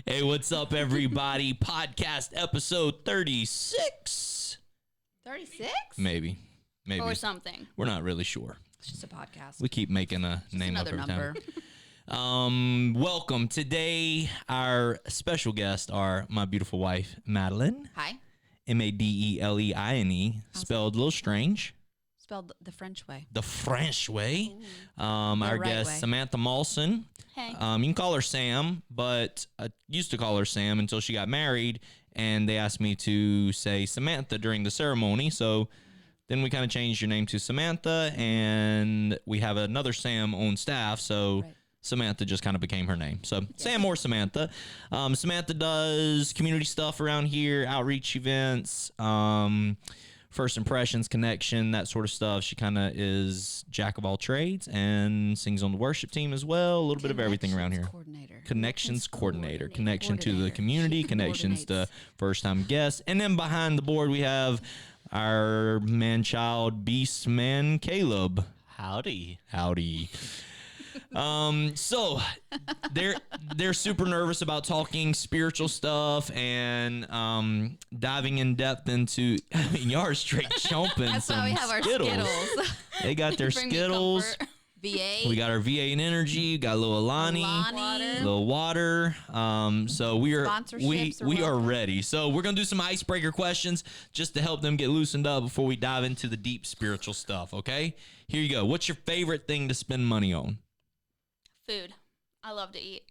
Hey, what's up, everybody? Podcast episode 36. 36? Maybe. Or something. We're not really sure. It's just a podcast. We keep making a just name up another every number. time. Welcome. Today, our special guests are my beautiful wife, Madeline. Hi. Madeleine, spelled a little strange. Spelled the French way. The French way. Our right guest, way. Samantha Mawson. Hey. You can call her Sam, but I used to call her Sam until she got married, and they asked me to say Samantha during the ceremony. So then we kind of changed your name to Samantha, and we have another Sam on staff, so Right. Samantha just kind of became her name. So Sam or Samantha. Samantha does community stuff around here, outreach events, first impressions, connection, that sort of stuff. She kind of is jack of all trades and sings on the worship team as well. A little bit of everything around here. Connections coordinator. Connection to the community, connections to first-time guests. And then behind the board, we have our man-child beast man, Caleb. Howdy. So they're super nervous about talking spiritual stuff and diving in depth into. I mean, y'all are straight chomping That's some why we have our Skittles. They got their Bring me Skittles. comfort. VA. We got our VA and energy. Got a little Alani, Alani. little water. So we are Sponsorships are we are welcome. ready. So we're gonna do some icebreaker questions just to help them get loosened up before we dive into the deep spiritual stuff. Okay, here you go. What's your favorite thing to spend money on? Food. I love to eat.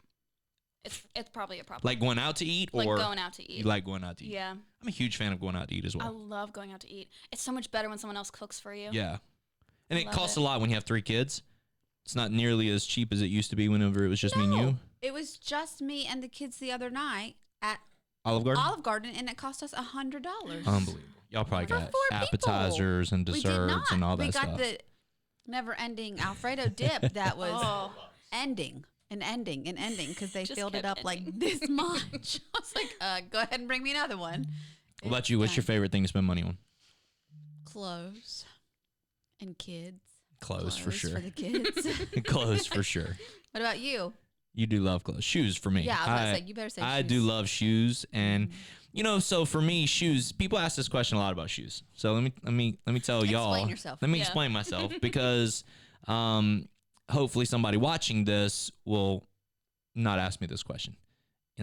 It's probably a problem. Like going out to eat, or Like going out to eat. You like going out to eat? Yeah. I'm a huge fan of going out to eat as I well. love going out to eat. It's so much better when someone else cooks for you. Yeah, and it Love costs it. a lot when you have 3 kids. It's not nearly as cheap as it used to be whenever it was just me and you. It was just me and the kids the other night at Olive Garden. Olive Garden, and it cost us $100. Unbelievable. Y'all probably For got 4 people. appetizers and We did desserts not. and all that we stuff. got the never-ending Alfredo dip that was Oh. ending because they Just filled it kept up like this much. I was like, go ahead and bring me another one. What about you? What's your favorite thing to spend money on? Clothes and kids. Clothes for sure. For the kids. Clothes for sure. What about you? You do love clothes. Shoes for me. Yeah, I was about to say, you better say I shoes. do love shoes, and so for me, shoes. People ask this question a lot about shoes. So let me tell y'all. Explain yourself. Let me Yeah. explain myself because hopefully somebody watching this will not ask me this question.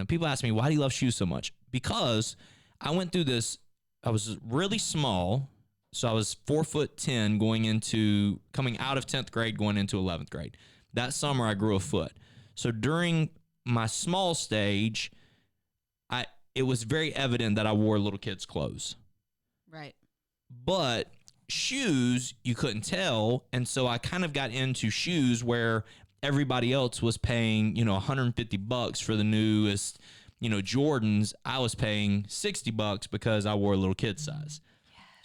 People ask me, why do you love shoes so much? Because I went through this. I was really small. So I was 4'10" coming out of 10th grade, going into 11th grade. That summer I grew a foot. So during my small stage, it was very evident that I wore little kids' clothes. Right. But shoes, you couldn't tell. And so I kind of got into shoes where everybody else was paying, $150 for the newest, Jordans. I was paying $60 because I wore a little kid size.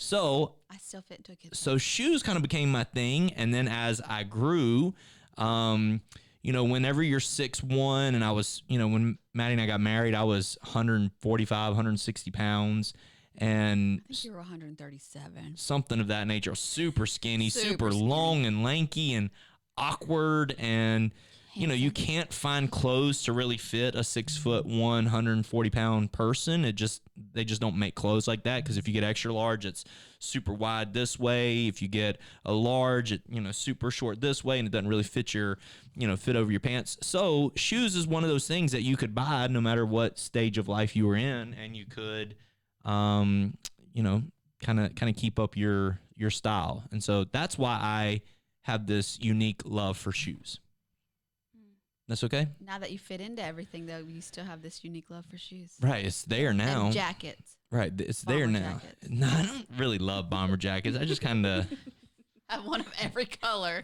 So I still fit into a kid's. So shoes kind of became my thing. And then as I grew, whenever you're 6'1", and I was, when Maddie and I got married, I was 145, 160 pounds. And I think you were 137. something of that nature. Super skinny, super skinny. long and lanky and awkward. And, you can't find clothes to really fit a 6'1", 140-pound person. They just don't make clothes like that. Because if you get extra large, it's super wide this way. If you get a large, it, super short this way, and it doesn't really fit fit over your pants. So shoes is one of those things that you could buy no matter what stage of life you were in, and you could, kind of keep up your style. And so that's why I have this unique love for shoes. That's okay? Now that you fit into everything, though, you still have this unique love for shoes. Right, it's there now. And jackets. Right, it's there Bomber now. jackets. No, I don't really love bomber jackets. I just kind of, I have one of every color.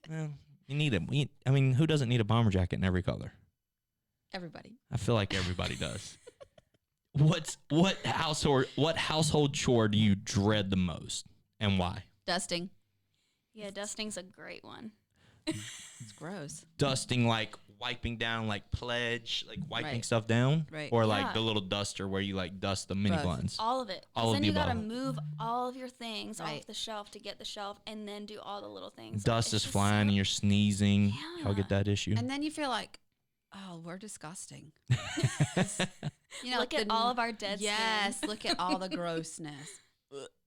you need it. Who doesn't need a bomber jacket in every color? Everybody. I feel like everybody does. What household chore do you dread the most, and why? Dusting. Yeah, dusting's a great one. It's gross. Dusting, like wiping down, like pledge, like wiping Right. stuff down, Right. or like Yeah. the little duster where you like dust the mini Both. blinds. All of it. 'Cause All of then the you gotta above. move all of your things Right. off the shelf to get the shelf, and then do all the little things. Dust It's is just flying so- and you're sneezing. Y'all Yeah. get that issue? And then you feel like Oh, we're disgusting. Look at all of our dead Yes, skin. look at all the grossness.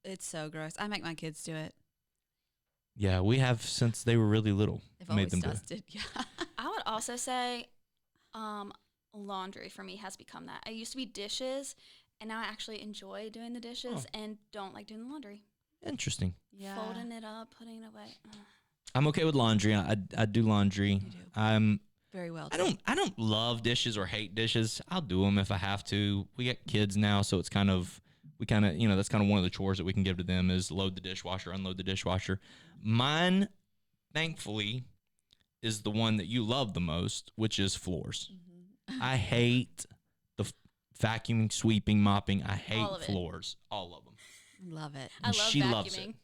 It's so gross. I make my kids do it. Yeah, we have since they were really little. They've made always them do it. dusted. Yeah. I would also say laundry for me has become that. I used to be dishes, and now I actually enjoy doing the dishes and don't like doing the laundry. Interesting. Yeah. Folding it up, putting it away. I'm okay with laundry. I do laundry. You do. I'm. Very well. I don't love dishes or hate dishes. I'll do them if I have to. We got kids now, so it's kind of that's kind of one of the chores that we can give to them is load the dishwasher, unload the dishwasher. Mine, thankfully, is the one that you love the most, which is floors. Mm-hmm. I hate the vacuuming, sweeping, mopping. I hate All of it. floors, all of them. Love it. I And love she vacuuming. loves it.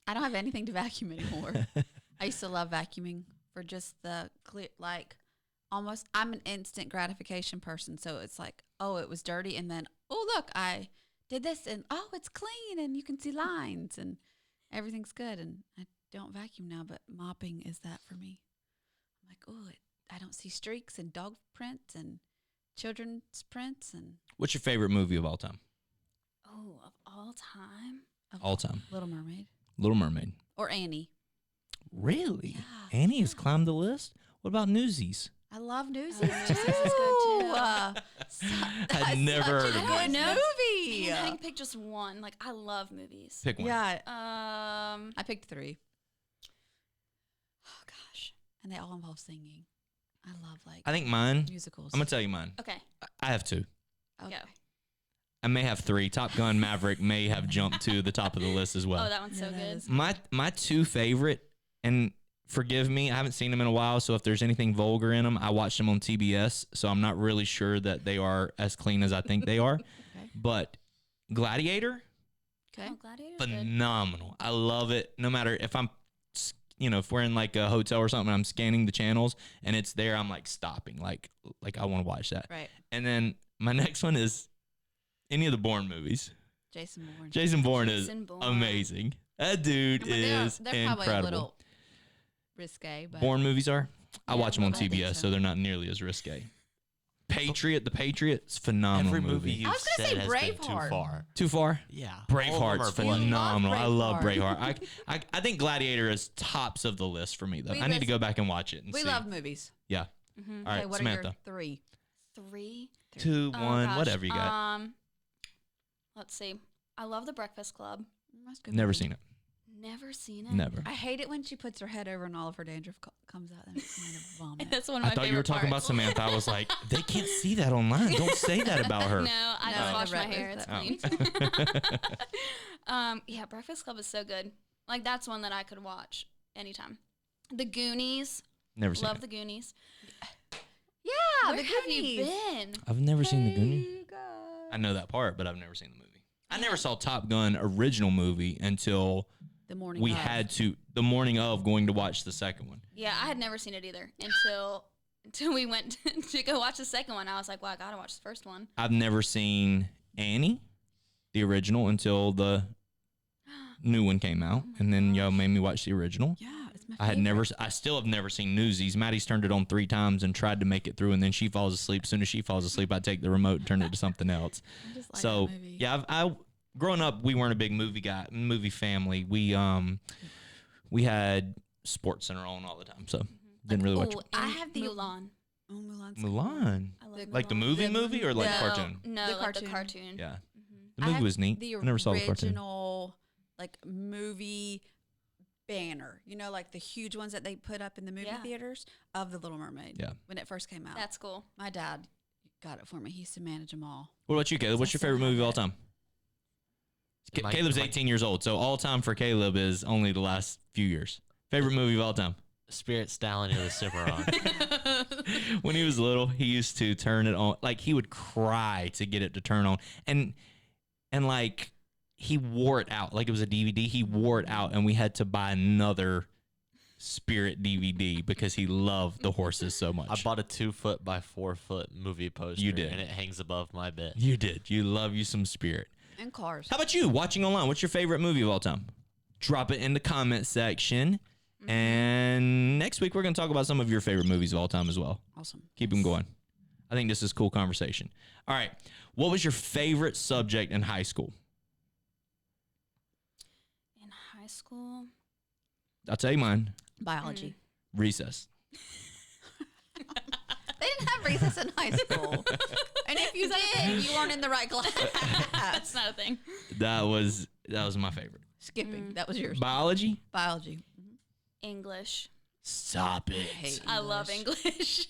I don't have anything to vacuum anymore. I used to love vacuuming for just the clear, like almost, I'm an instant gratification person. So it's like, oh, it was dirty. And then, oh, look, I did this and oh, it's clean and you can see lines and everything's good. And I don't vacuum now, but mopping is that for me. I'm like, oh, I don't see streaks and dog prints and children's prints and What's your favorite movie of all time? Oh, of all time? All time. Little Mermaid Little Mermaid. or Annie. Really? Yeah. Annie has climbed the list? What about Newsies? I love Newsies Newsies too. is good, too. I'd never heard of good it. movie. Man, I can pick just one. Like, I love movies. Pick one. Yeah, Um, I picked 3, oh gosh. and they all involve singing. I love like I think mine, musicals. I'm going to tell you mine. Okay, I have 2. Okay. go. I may have 3. Top Gun Maverick may have jumped to the top of the list as well. Oh, that one's so Yeah, that good. is- My 2 favorite, and forgive me, I haven't seen them in a while, so if there's anything vulgar in them, I watched them on TBS, so I'm not really sure that they are as clean as I think they are. Okay. But Gladiator, Okay. Oh, Gladiator's good. phenomenal. I love it. No matter if I'm, if we're in like a hotel or something, and I'm scanning the channels and it's there, I'm like stopping, like I want to watch that. Right. And then my next one is any of the Bourne movies. Jason Bourne. Jason Bourne Jason is Bourne. amazing. That dude is they're probably a incredible. little risque, but Bourne movies are. I Yeah, watch them on I think TBS, so. so they're not nearly as risque. The Patriot, is phenomenal Every movie movie. you I was gonna said say has been too Braveheart. far. Too far? Yeah. Braveheart's All of them are bloody. phenomenal. I love Braveheart. Braveheart. I think Gladiator is tops of the list for me, though. We I need to listen- go back and watch it and we see. love movies. Yeah. Mhm. All right, Okay, what Samantha. are your 3? 3. 2, Oh, 1, gosh. whatever you got. Let's see. I love The Breakfast Club. That's a good Never movie. seen it. Never seen it. Never. I hate it when she puts her head over and all of her dandruff comes out. That makes me want to vomit. That's one of I my thought you were favorite talking about parts. Samantha. I was like, they can't see that online. Don't say that about her. No, I No, just the wash my Breakfast hair. It's Club. clean. Yeah, Breakfast Club is so good. Like, that's one that I could watch anytime. The Goonies. Never seen Love it. the Goonies. Yeah, Where the have you Goonies. been? I've never seen the Hey, Goonies. you guys. I know that part, but I've never seen the movie. I never saw Top Gun original movie until The morning we of. had to the morning of going to watch the second one. Yeah, I had never seen it either until we went to go watch the second one. I was like, well, I gotta watch the first one. I've never seen Annie, the original, until the new one came out, and then y'all made me watch the original. Yeah, it's my I had favorite. I still have never seen Newsies. Maddie's turned it on 3 times and tried to make it through, and then she falls asleep. As soon as she falls asleep, I take the remote and turn it to something else. I just like So that movie. yeah, I growing up, we weren't a big movie family. We had Sports Center on all the time, so didn't really watch Oh, I and have the- Mulan. Oh, Mulan's cool. Mulan. I love The- Mulan. Like the The movie or like no, cartoon? No, The like cartoon. the cartoon. Yeah, Mhm. the I movie have was neat. The I never saw the cartoon. original, like movie banner. You know, like the huge ones that they put up in the movie Yeah. theaters of the Little Mermaid. Yeah. When it first came out. That's cool. My dad got it for me. He used to manage them all. What about you, Caleb? What's your I still favorite movie of all have time? Am I- Caleb's am I- 18 years old, so all time for Caleb is only the last few years. Favorite movie of all time? Spirit Stallion of the Cimarron. When he was little, he used to turn it on. Like he would cry to get it to turn on, and like he wore it out. Like it was a DVD. He wore it out, and we had to buy another Spirit DVD because he loved the horses so much. I bought a 2-foot by 4-foot movie poster. You did. And it hangs above my bed. You did. You love you some Spirit. And Cars. How about you? Watching online, what's your favorite movie of all time? Drop it in the comment section. And next week we're going to talk about some of your favorite movies of all time as well. Awesome. Keep them going. I think this is cool conversation. All right. What was your favorite subject in high school? In high school, I'll tell you mine. Biology. Recess. They didn't have recess in high school. And if you did, you weren't in the right class. that's not a thing. That was my favorite. Skipping. That was yours. Biology? Biology. English. Stop it. Hate I love English.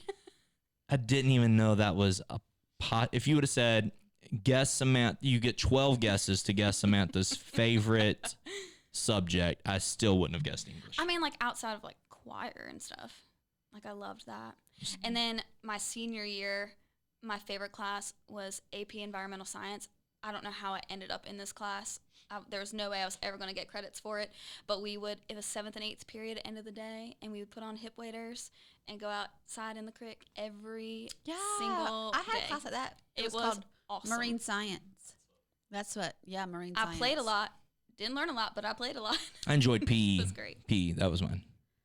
I didn't even know that was a pot. If you would have said, guess Samantha, you get 12 guesses to guess Samantha's favorite subject, I still wouldn't have guessed English. I mean, like outside of like choir and stuff. Like I loved that. And then my senior year, my favorite class was AP Environmental Science. I don't know how I ended up in this class. There was no way I was ever going to get credits for it. But it was 7th and 8th period at the end of the day, and we would put on hip waders and go outside in the creek every single I had day. a class like that. It was was called awesome. Marine Science. That's what, marine I science. played a lot. Didn't learn a lot, but I played a lot. I enjoyed PE. It was great. PE, that was mine.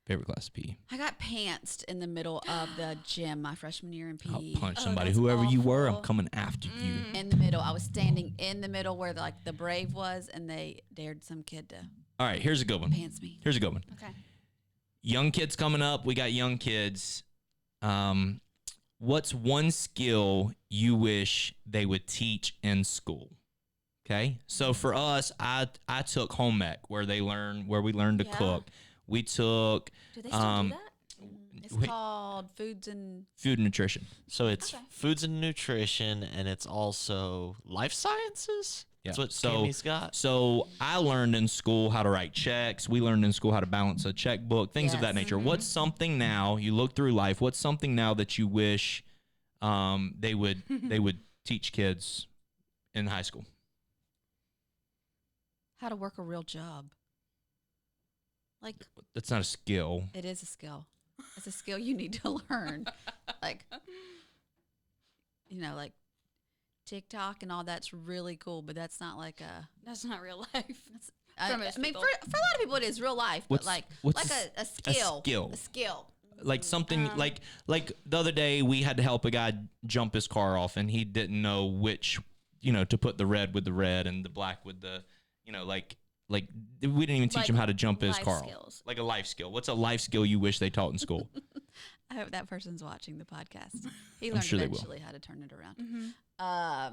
Favorite class, PE. I got pantsed in the middle of the gym my freshman year in PE. I'll punch Oh, somebody. that's Whoever you were, I'm awful. coming after you. In the middle. I was standing in the middle where the Brave was, and they dared some kid to All right, here's a good one. pants me. Here's a good one. Okay. Young kids coming up. We got young kids. What's one skill you wish they would teach in school? Okay, so for us, I took home ec where we learned to Yeah. cook. We took Do they still do that? It's Wait. called Foods and food and nutrition. So it's Okay. foods and nutrition, and it's also life sciences. That's Yeah. what So- Tammy's got. So I learned in school how to write checks. We learned in school how to balance a checkbook, things of that Yes. nature. What's something now you look through life? What's something now that you wish they would teach kids in high school? how to work a real job. Like, That's not a skill. it is a skill. It's a skill you need to learn. Like, like TikTok and all that's really cool, but that's not like a. That's not real life. I most mean, people. for a lot of people, it is real life, What's- but like what's a skill. skill? A skill. Like something like the other day we had to help a guy jump his car off and he didn't know which to put the red with the red and the black with the like we didn't even teach Like him how to jump his life car off. skills. Like a life skill. What's a life skill you wish they taught in school? I hope that person's watching the podcast. He learned sure they will. eventually how to turn it around. Mm-hmm.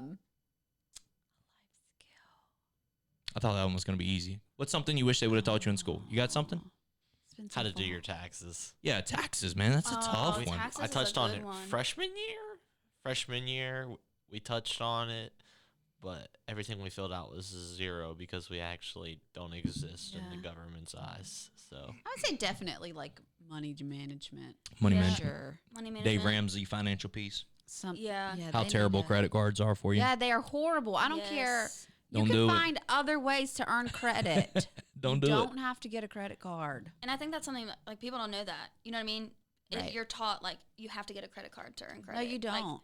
Life skill. I thought that one was going to be easy. What's something you wish they would have taught you in school? You got something? It's been so How to do fun. your taxes. Yeah, taxes, man. That's a tough Oh, one. taxes I is a touched on good it one. freshman year. Freshman year, we touched on it, but everything we filled out was 0 because we actually don't exist in Yeah. the government's eyes. So I would say definitely like money management. Money Yeah. management. Sure. Money management. Dave Ramsey, financial peace. Yeah. How they need terrible to- credit cards are for you. Yeah, they are horrible. I don't care. Yes. You Don't can do it. find other ways to earn credit. Don't you do don't it. have to get a credit card. And I think that's something that, like, people don't know that. You know what I mean? Right. If you're taught, like, you have to get a credit card to earn credit. No, you Like, don't.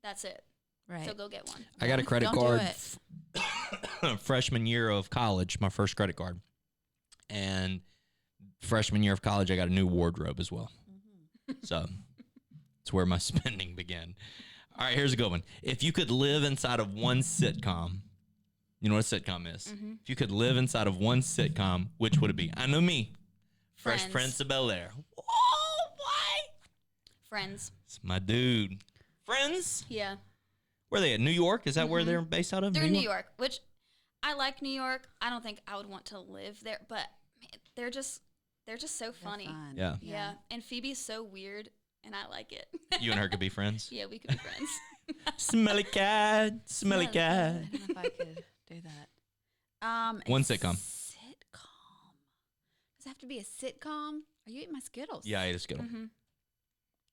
that's it. Right. So go get one. I got a credit Don't do card it. freshman year of college, my first credit card. And freshman year of college, I got a new wardrobe as well. So it's where my spending began. All right, here's a good one. If you could live inside of one sitcom, you know what a sitcom is? Mm-hmm. If you could live inside of one sitcom, which would it be? I know me. Fresh Friends. Prince of Bel-Air. Oh, why? Friends. It's my dude. Friends? Yeah. Where are they at? New York? Is that where they're based out of? They're in New York, which I like New York. I don't think I would want to live there, but man, they're just so They're funny. fun. Yeah. Yeah. And Phoebe's so weird, and I like it. You and her could be friends. Yeah, we could be friends. Smelly cat, smelly cat. I don't know if I could do that. One a sitcom. Sitcom. Does it have to be a sitcom? Are you eating my Skittles? Yeah, I ate a Skittle. Mm-hmm.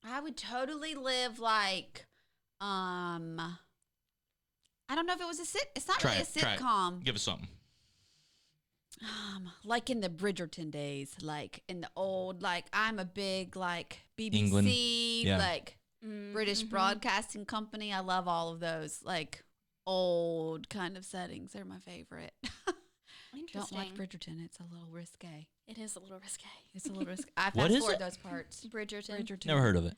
I would totally live like, I don't know if it was it's not really a Try it. sitcom. Give us something. Like in the Bridgerton days, like in the old, like I'm a big like BBC, England. Yeah. like British Broadcasting Company. I love all of those like old kind of settings. They're my favorite. Don't Interesting. watch Bridgerton. It's a little risque. It is a little risque. It's a little risque. I What fast is forward it? those parts. Bridgerton. Bridgerton. Never heard of it.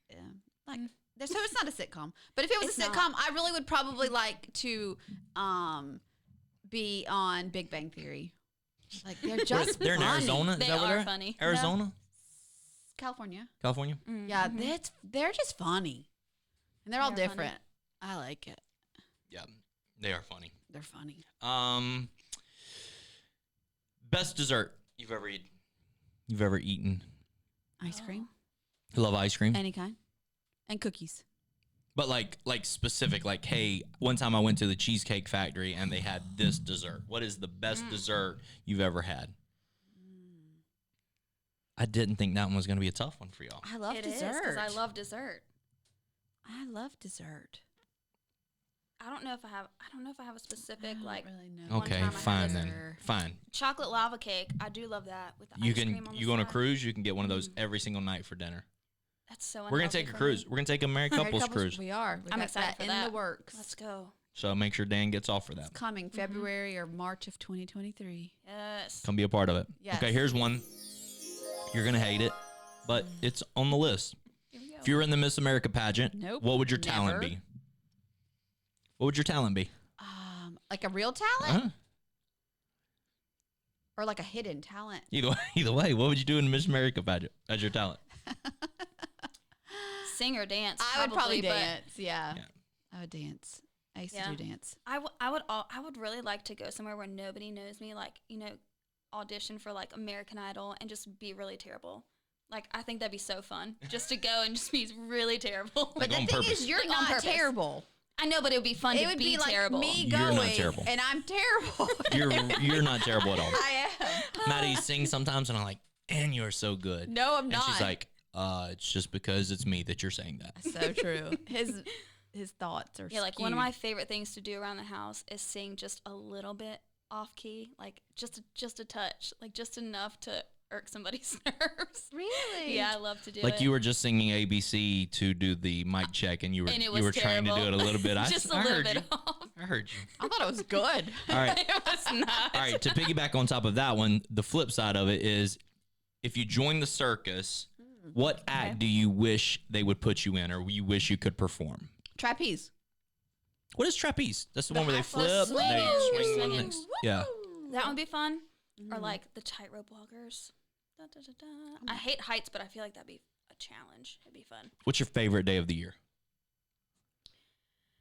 Yeah. Like, so it's not a sitcom. But if it was It's a sitcom, not. I really would probably like to be on Big Bang Theory. Like, they're just They're in funny. Arizona. Is They that where are they're at? funny. Arizona, California. California. Yeah, Mhm. they're just funny. And they're all They are funny. different. I like it. Yeah, they are funny. They're funny. Best dessert you've ever eaten. You've ever eaten. Ice cream. I love ice cream. Any kind. And cookies. But like specific, like, hey, one time I went to the Cheesecake Factory and they had this dessert. What is the best dessert you've ever had? I didn't think that one was going to be a tough one for y'all. I love It is, dessert. 'cause I love dessert. I love dessert. I don't know if I have a specific like really know. One Okay, time I had fine then. dessert. Fine. chocolate lava cake. I do love that with the You ice can cream on the you go on a side. cruise, you can get one of those every single night for dinner. That's so. We're going to unhealthy take a for cruise. me. We're going to take a married Married couples cruise. We are. We I'm got excited that for in that. the works. Let's go. So make sure Dan gets off for that. It's coming February or March of 2023. Yes. Come be a part of it. Yes. Okay, here's one. You're going to hate it, but it's on the list. Here we go. If you were in the Miss America pageant, Nope, what would your talent never. be? What would your talent be? Like a real talent Uh-huh. or like a hidden talent? Either way, what would you do in the Miss America pageant as your talent? Sing or dance. I would probably but dance. Yeah. Yeah. I would dance. I used Yeah. to do dance. I would really like to go somewhere where nobody knows me, like, audition for like American Idol and just be really terrible. Like, I think that'd be so fun just to go and just be really terrible. Like But on the thing purpose. is, you're Like, on not purpose. terrible. I know, but it would be fun It to would be be like terrible. me You're going, not terrible. and I'm terrible. You're not terrible at all. I am. Maddie sings sometimes, and I'm like, and you're so good. No, I'm and not. she's like, it's just because it's me that you're saying that. So true. His thoughts are Yeah, like one of skewed. my favorite things to do around the house is sing just a little bit off key, like just a touch, like just enough to irk somebody's nerves. Really? Yeah, I love to do Like it. you were just singing ABC to do the mic check, and you were and it you was were trying to do it terrible. a little bit. just a I little heard bit you. off. I heard you. I thought it was good. All right. It was not. All right, to piggyback on top of that one, the flip side of it is if you join the circus, what act do you wish they would put you in or you wish you could perform? Trapeze. What is trapeze? That's the The one where they half flip, swing. they You're swing on swinging. the yeah. That would be fun. Or Mhm. like the tightrope walkers. Da, da, da, da. I hate heights, but I feel like that'd be a challenge. It'd be fun. What's your favorite day of the year?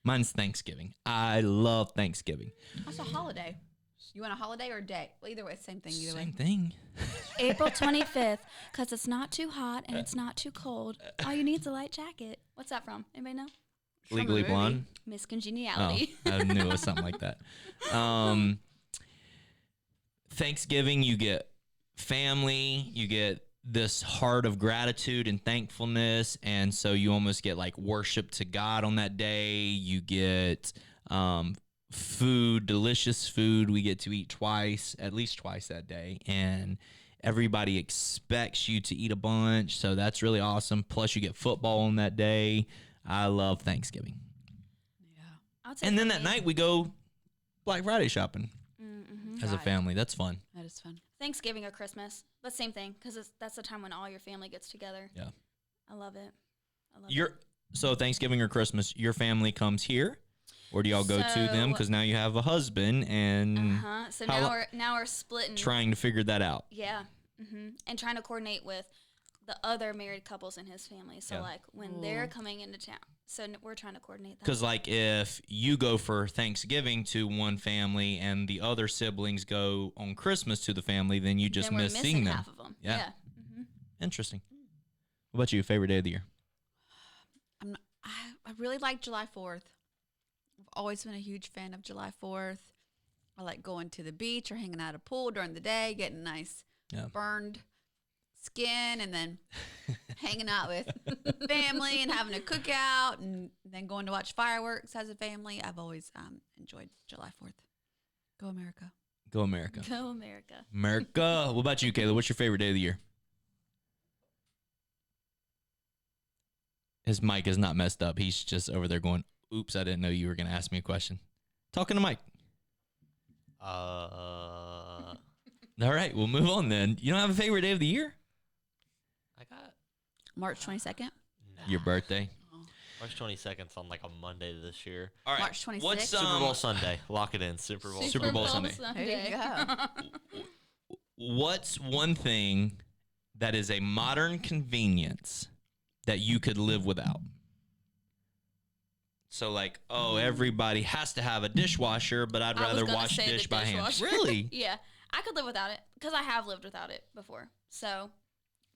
Mine's Thanksgiving. I love Thanksgiving. That's a holiday. You want a holiday or a day? Well, either way, same thing. Either Same way. thing. April 25th, because it's not too hot and it's not too cold. All you need is a light jacket. What's that from? Anybody know? From a Legally movie. Blonde. Miss Oh, Congeniality. I knew it was something like that. Thanksgiving, you get family, you get this heart of gratitude and thankfulness, and so you almost get like worship to God on that day. You get food, delicious food. We get to eat twice, at least twice that day, and everybody expects you to eat a bunch, so that's really awesome. Plus, you get football on that day. I love Thanksgiving. Yeah. I would say And then for that me- night we go Black Friday shopping Mhm. as a Right. family. That's fun. That is fun. Thanksgiving or Christmas, but same thing, because that's the time when all your family gets together. Yeah. I love it. I love Your so Thanksgiving or Christmas, your family comes here, or do y'all go to them? So- Because now you have a husband and Uh-huh. So How lo- now we're splitting. trying to figure that out. Yeah. And trying to coordinate with the other married couples in his family. So Yeah. like when they're Ooh. coming into town, so we're trying to coordinate that. Because like if you go for Thanksgiving to one family and the other siblings go on Christmas to the family, then you just then we're miss missing seeing them. half of them. Yeah. Yeah. Mhm. Interesting. What about you? Favorite day of the year? I really like July 4th. I've always been a huge fan of July 4th. I like going to the beach or hanging out at a pool during the day, getting nice Yeah. burned skin, and then hanging out with family and having a cookout, and then going to watch fireworks as a family. I've always enjoyed July 4th. Go America. Go America. Go America. America. What about you, Kayla? What's your favorite day of the year? His mic is not messed up. He's just over there going, oops, I didn't know you were going to ask me a question. Talking to Mike. All right, we'll move on then. You don't have a favorite day of the year? I got March 22nd. Your birthday. March 22nd's on like a Monday this year. All right. March 26th. What's Super Bowl Sunday. Lock it in. Super Bowl. Super Bowl Sunday. There you go. What's one thing that is a modern convenience that you could live without? So like, everybody has to have a dishwasher, but I'd I was rather gonna wash say the dish by hand. dishwasher. Really? Yeah, I could live without it because I have lived without it before. So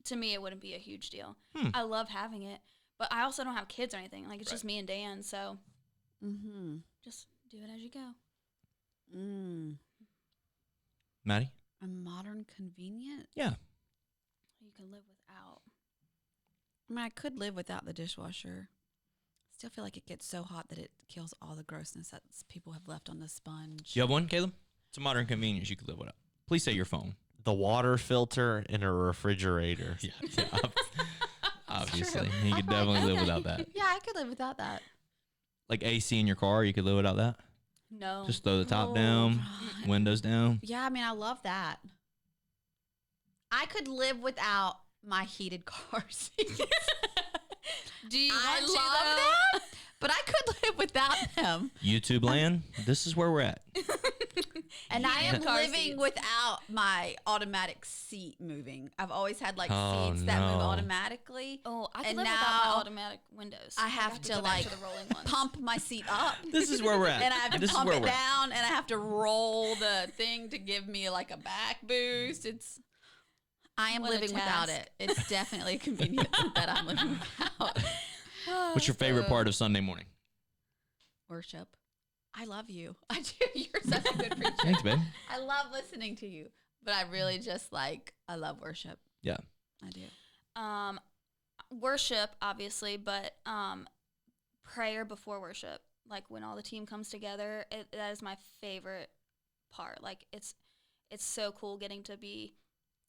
to me, it wouldn't be a huge deal. I love having it, but I also don't have kids or anything. Like, it's just me and Dan, so just do it as you go. Maddie? A modern convenience? Yeah. You can live without. I mean, I could live without the dishwasher. Still feel like it gets so hot that it kills all the grossness that people have left on the sponge. You have one, Caleb? It's a modern convenience you could live without. Please say your phone. The water filter in a refrigerator. Yeah. Obviously. You could definitely live without that. Yeah, I could live without that. Like AC in your car, you could live without that? No. Just throw the top Oh, down, God. windows down. Yeah, I mean, I love that. I could live without my heated car seats. Do you I want to, love though? them, but I could live without them. YouTube land, this is where we're at. And I am Heated car living seats. without my automatic seat moving. I've always had like Oh, seats that move no. automatically. Oh, I could And live without my now automatic windows. I have to go back like to the rolling ones. pump my seat up. This is where we're at. And I have to This is pump where it we're at. down, and I have to roll the thing to give me like a back boost. I am What a living without task. it. It's definitely a convenience that I'm living without. What's your favorite part of Sunday morning? Worship. I love you. I do. You're such a good preacher. Thanks, babe. I love listening to you, but I really just I love worship. Yeah. I do. Worship, obviously, but prayer before worship, like when all the team comes together, that is my favorite part. Like, it's so cool getting to be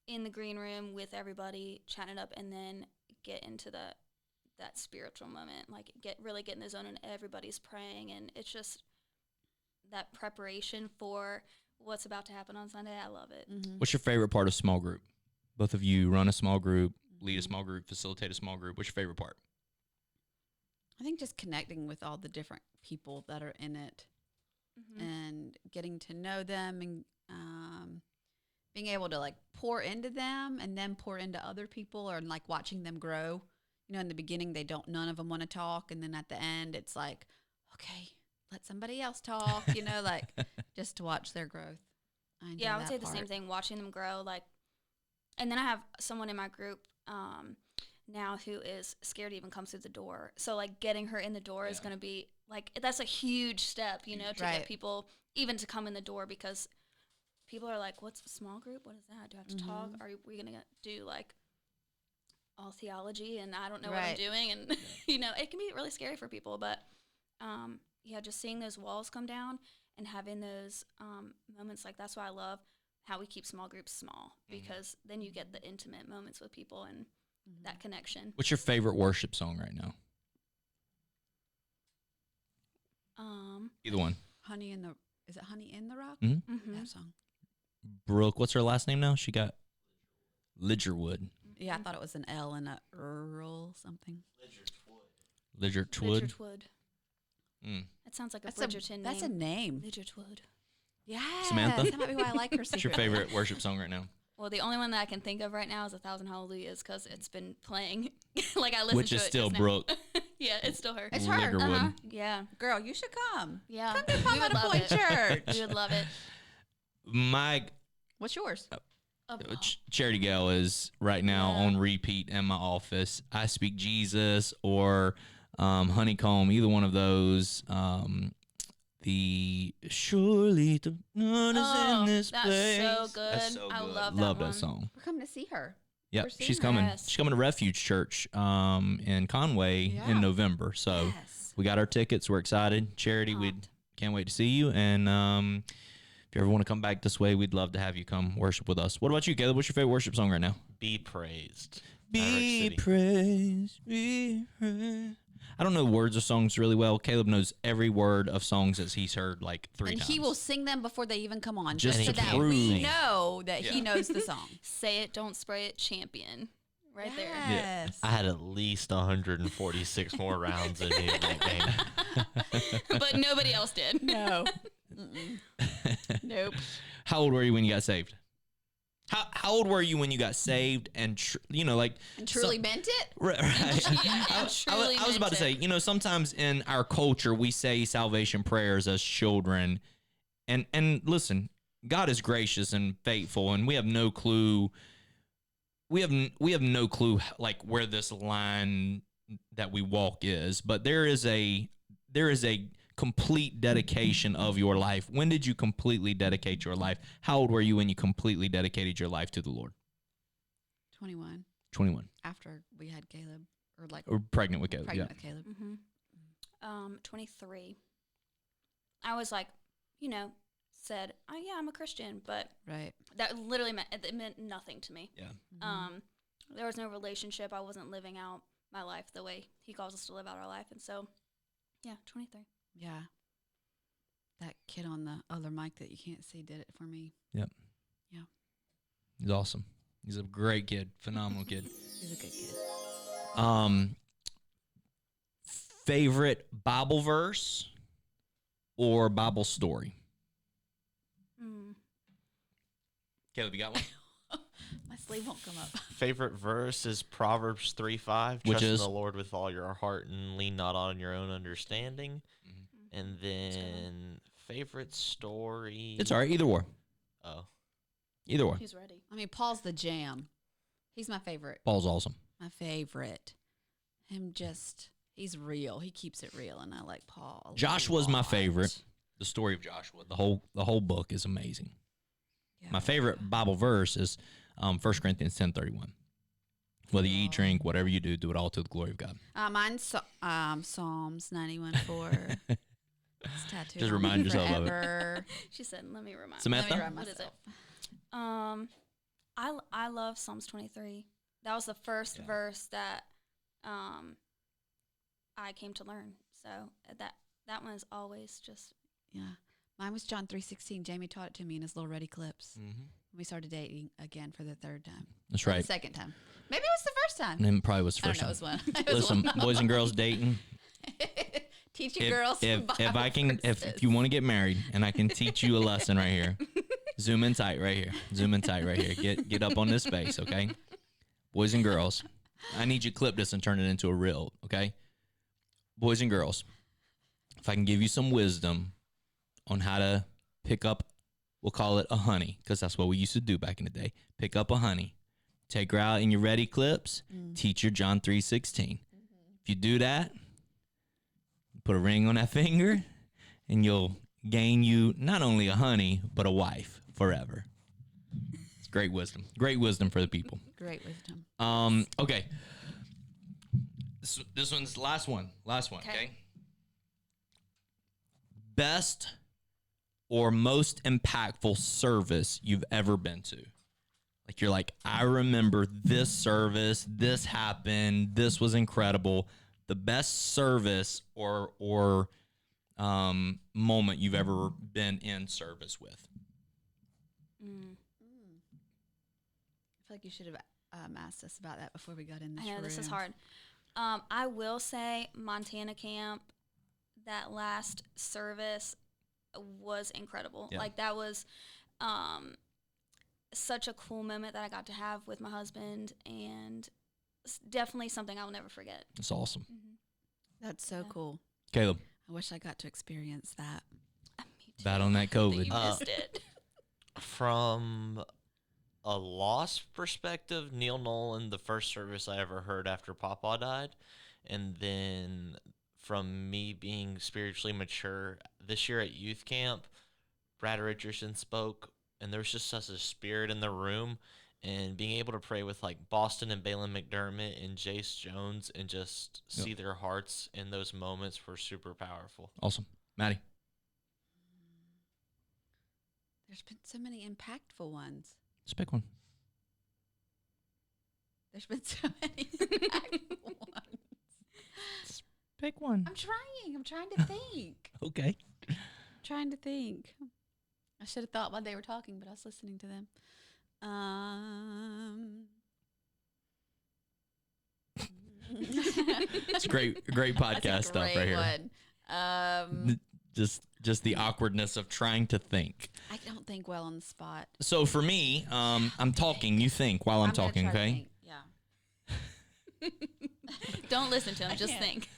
in the green room with everybody, chatting it up, and then get into that spiritual moment. Like, really get in the zone, and everybody's praying, and it's just that preparation for what's about to happen on Sunday. I love it. What's your favorite part of small group? Both of you run a small group, lead a small group, facilitate a small group. What's your favorite part? I think just connecting with all the different people that are in it and getting to know them and being able to like pour into them and then pour into other people, or like watching them grow. You know, in the beginning, none of them want to talk. And then at the end, it's like, okay, let somebody else talk, you know, like just to watch their growth. I enjoy I would that say the part. same thing, watching them grow. Like, and then I have someone in my group now who is scared to even come through the door. So like getting her in the door is going to be like, that's a huge step, you know, to Right. get people even to come in the door, because people are like, what's a small group? What is that? Do I have to talk? Are we going to do like all theology and I don't know what I'm Right. doing? And, you know, it can be really scary for people, but just seeing those walls come down and having those moments, like that's why I love how we keep small groups small, because then you get the intimate moments with people and that connection. What's your favorite worship song right now? Either one. Is it Honey in the Rock? Mm-hmm. That song. Brooke, what's her last name now? She got Lidgerwood. Yeah, I thought it was an L and a Earl something. Lidgerwood. Lidgerwood. That sounds like a Bridgerton That's a name. name. Lidgerwood. Yeah. Samantha? That might be why I like her What's your secretly. favorite worship song right now? Well, the only one that I can think of right now is 1,000 Hallelujahs, because it's been playing. Like I listened Which to is it still just now. Brooke. Yeah, it's still her. It's her. Liggerwood. Yeah. Girl, you should come. Yeah. Come to We would Palmetto love Pointe it. Church. We would love it. My What's yours? charity gal is right now Yeah. on repeat in my office. I Speak Jesus or Honeycomb, either one of those. The Surely the Lord is in this that's place. so good. That's so I good. love that Love one. that song. We're coming to see her. Yep, We're seeing she's her. coming. Yes. She's coming to Refuge Church in Conway Yeah. in November. So Yes. we got our tickets. We're excited. Charity, we Pumped. can't wait to see you. And if you ever want to come back this way, we'd love to have you come worship with us. What about you, Caleb? What's your favorite worship song right now? Be praised. Be Maverick City. praised, be praised. I don't know the words of songs really well. Caleb knows every word of songs as he's heard like 3 And times. he will sing them before they even come on, Just just so to that prove. we know that Yeah. he knows the song. Say it, don't spray it, champion. right there. Yes. I had at least 146 more rounds in me in that game. But nobody else did. No. Mm-mm. Nope. How old were you when you got saved? How old were you when you got saved and like And truly meant it? right. Yeah, I was about to say, sometimes in our culture we say salvation prayers as children, and listen, God is gracious and faithful, and we have no clue. We have no clue like where this line that we walk is, but there is a complete dedication of your life. When did you completely dedicate your life? How old were you when you completely dedicated your life to the Lord? 21. 21. After we had Caleb, Or pregnant with Caleb. pregnant with Caleb. 23. I was like, said, oh, yeah, I'm a Christian, but Right. that literally meant nothing to me. Yeah. There was no relationship. I wasn't living out my life the way he calls us to live out our life. And so, yeah, 23. Yeah. That kid on the other mic that you can't see did it for me. Yep. Yeah. He's awesome. He's a great kid. Phenomenal kid. He's a good kid. Favorite Bible verse or Bible story? Caleb, you got one? My sleeve won't come up. Favorite verse is Proverbs 3:5. Which Trust in is? the Lord with all your heart and lean not on your own understanding. Mm-hmm. And then favorite story. It's all right. Either or. Oh. Either or. He's ready. I mean, Paul's the jam. He's my favorite. Paul's awesome. My favorite. He's real. He keeps it real, and I like Paul. Joshua's my favorite. The story of Joshua. The whole book is amazing. Yeah. My favorite Bible verse is 1 Corinthians 10:31. Whether you eat, drink, whatever you do, do it all to the glory of God. Mine's Psalms 91:4. It's tattooed. Just on remind me yourself of it. forever. She said, let me remind Samantha? Let me remind What is myself. it? I love Psalms 23. That was the first verse that I came to learn. So that one is always just. Yeah. Mine was John 3:16. Jamie taught it to me in his little Ready clips. Mm-hmm. We started dating again for the third time. That's Or right. the second time. Maybe it was the first time. And it probably was the I first don't know. time. It was one. It was Listen, one. boys and girls dating. Teaching girls. if Bible I can, if verses. you want to get married, and I can teach you a lesson right here, zoom in tight right here. Zoom in tight right here. Get up on this space, okay? Boys and girls, I need you to clip this and turn it into a reel, okay? Boys and girls, if I can give you some wisdom on how to pick up, we'll call it a honey, because that's what we used to do back in the day. Pick up a honey. Take her out in your Ready clips. Teach her John 3:16. If you do that, put a ring on that finger, and you'll gain you not only a honey, but a wife forever. It's great wisdom. Great wisdom for the people. Great wisdom. Okay. This one's the last one. Last one, okay? Best or most impactful service you've ever been to? Like you're like, I remember this service, this happened, this was incredible. The best service or moment you've ever been in service with. I feel like you should have asked us about that before we got in this I know room. this is hard. I will say Montana camp, that last service was incredible. Yeah. Like that was such a cool moment that I got to have with my husband, and definitely something I will never forget. It's awesome. That's so cool. Caleb, I wish I got to experience that. Me too. battling that That COVID. you missed it. From a loss perspective, Neil Nolan, the first service I ever heard after Papa died. And then from me being spiritually mature, this year at youth camp, Brad Richardson spoke, and there was just such a spirit in the room. And being able to pray with like Boston and Balin McDermott and Jace Jones and just see their hearts in those moments were super powerful. Awesome. Maddie. There's been so many impactful ones. Just pick one. There's been so many impactful ones. Pick one. I'm trying to think. Okay. Trying to think. I should have thought while they were talking, but I was listening to them. It's great podcast That's a stuff great right here. one. Just the awkwardness of trying to think. I don't think well on the spot. So for me, I'm talking. You think while I'm gonna talking, try to okay? think, yeah. Don't listen to him. Just can't. think.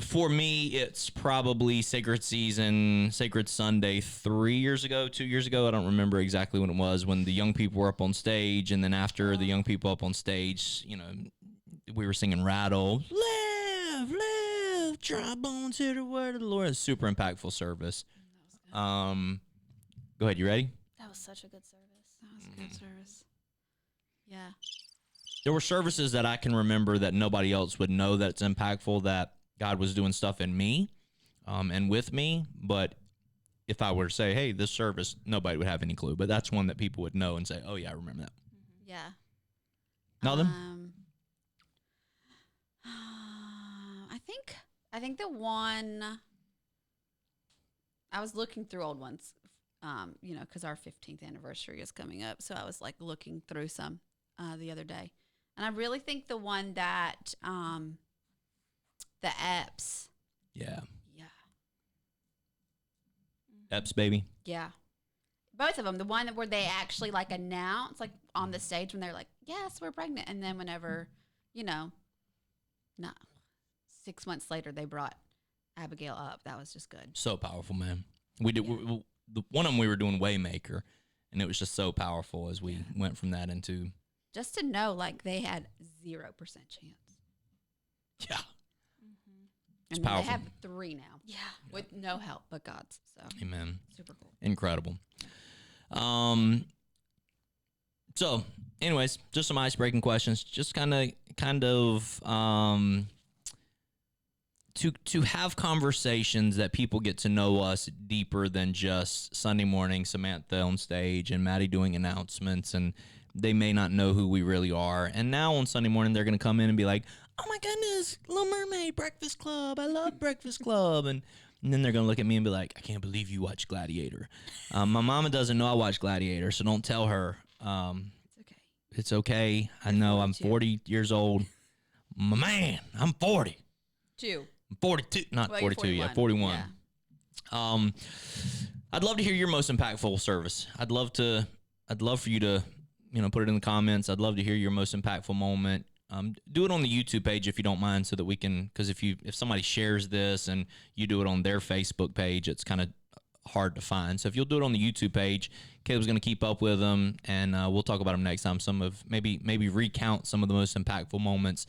For me, it's probably Sacred Sunday 2 years ago. I don't remember exactly when it was, when the young people were up on stage. And then after the young people up on stage, we were singing Rattle. Live, trombones hear the word of the Lord. It's a super impactful service. Go ahead. You ready? That was such a good service. That was a good service. Yeah. There were services that I can remember that nobody else would know that it's impactful, that God was doing stuff in me and with me. But if I were to say, hey, this service, nobody would have any clue. But that's one that people would know and say, oh, yeah, I remember that. Yeah. Nothing? I think the one, I was looking through old ones, because our 15th anniversary is coming up. So I was like looking through some the other day. And I really think the one that, the EPs. Yeah. Yeah. EPs, baby. Yeah. Both of them. The one where they actually like announce, like on the stage when they're like, yes, we're pregnant. And then whenever, no, 6 months later, they brought Abigail up. That was just good. So powerful, man. We did one of them. We were doing Waymaker, and it was just so powerful as we went from that into just to know, like they had 0% chance. Yeah. It's And powerful. they have 3 now. Yeah. With no help but God's. So Amen. super cool. Incredible. So, anyways, just some ice-breaking questions. Just kind of to have conversations that people get to know us deeper than just Sunday morning, Samantha on stage and Maddie doing announcements, and they may not know who we really are. And now on Sunday morning, they're going to come in and be like, oh my goodness, Little Mermaid, Breakfast Club. I love Breakfast Club. And then they're going to look at me and be like, I can't believe you watch Gladiator. My mama doesn't know I watch Gladiator, so don't tell her. It's okay. It's okay. I know I'm 40 years old. My man, I'm 40. 2. I'm 42. Not Well, you're 42 yet, 41. 41. Yeah. I'd love to hear your most impactful service. I'd love for you to, put it in the comments. I'd love to hear your most impactful moment. Do it on the YouTube page if you don't mind, so that we can, because if somebody shares this and you do it on their Facebook page, it's kind of hard to find. So if you'll do it on the YouTube page, Caleb's going to keep up with them, and we'll talk about them next time. Maybe recount some of the most impactful moments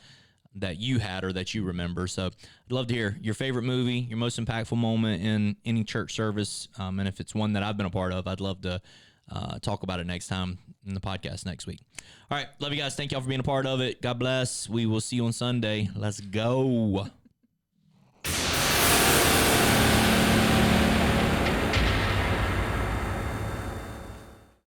that you had or that you remember. So I'd love to hear your favorite movie, your most impactful moment in any church service, and if it's one that I've been a part of, I'd love to talk about it next time in the podcast next week. All right. Love you guys. Thank y'all for being a part of it. God bless. We will see you on Sunday. Let's go.